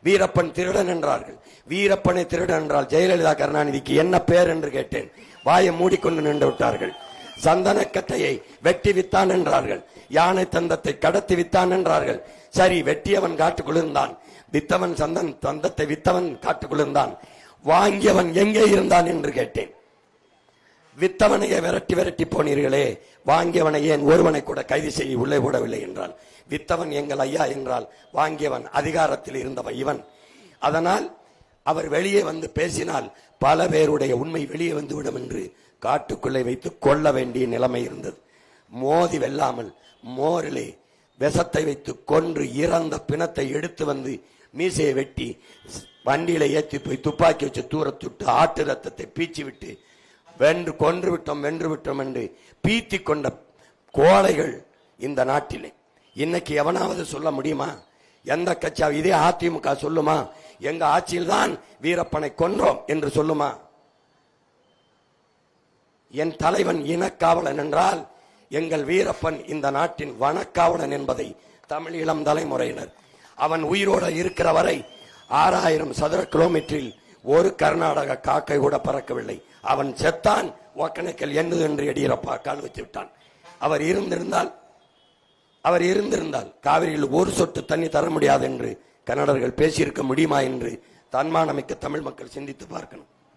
வீரப்பன் திருடன் என்றார்கள். வீரப்பனை திருடன் என்றால் ஜெயலலிதா கருணாநிதிக்கு என்ன பேர் என்று கேட்டேன். வாயை மூடிக்கொண்டு நின்று விட்டார்கள். சந்தனக்கட்டையை வெட்டி வித்தான் என்றார்கள். யானை தந்தத்தை கடத்தி வித்தான் என்றார்கள். சரி, வெட்டியவன் காட்டுக்குளிர்ந்தான், வித்தவன் தந்தத்தை வித்தவன் காட்டுக்குளிர்ந்தான், வாங்கியவன் எங்கே இருந்தான் என்று கேட்டேன். வித்தவனையே விரட்டி விரட்டி போனீர்களே, வாங்கியவனை ஏன் ஒருவனை கூட கைது செய்ய உள்ளே போடவில்லை என்றால், வித்தவன் எங்கள் ஐயா என்றால் வாங்கியவன் அதிகாரத்தில் இருந்தவன் இவன். அதனால் அவர் வெளியே வந்து பேசினால் பல பேருடைய உண்மை வெளியே வந்துவிடும் என்று காட்டுக்குள்ளே வைத்து கொள்ள வேண்டிய நிலைமை இருந்தது. மோதி வெல்லாமல் மோரிலே விஷத்தை வைத்து கொன்று இறந்த பிணத்தை எடுத்து வந்து மீசையை வெட்டி வண்டியில ஏற்றி போய் துப்பாக்கி வச்சு தூரத்துட்டு ஆட்டு ரத்தத்தை பீச்சி விட்டு கொன்று விட்டோம் என்று பீத்தி கொண்ட கோழைகள் இந்த நாட்டிலே இன்னைக்கு எவனாவது சொல்ல முடியுமா? எந்த கட்சியாவது இதே அதிமுக சொல்லுமா எங்க ஆட்சியில் தான் வீரப்பனை கொன்றோம் என்று சொல்லுமா? என் தலைவன் இனக்காவலன் என்றால் எங்கள் வீரப்பன் இந்த நாட்டின் வனக்காவலன் என்பதை தமிழ் இளம் தலைமுறையினர், அவன் உயிரோடு இருக்கிற வரை 6000 சதுர கிலோமீட்டரில் ஒரு கர்நாடக காக்கை கூட பறக்கவில்லை. அவன் செத்தான், ஒக்கணைக்கல் என்னது என்று எடியூரப்பா கால் வச்சு விட்டான். அவர் இருந்திருந்தால் காவிரியில் ஒரு சொட்டு தண்ணி தர முடியாது என்று கன்னடர்கள் பேசியிருக்க முடியுமா என்று தன்மானமிக்க தமிழ் மக்கள் சிந்தித்து பார்க்கணும்.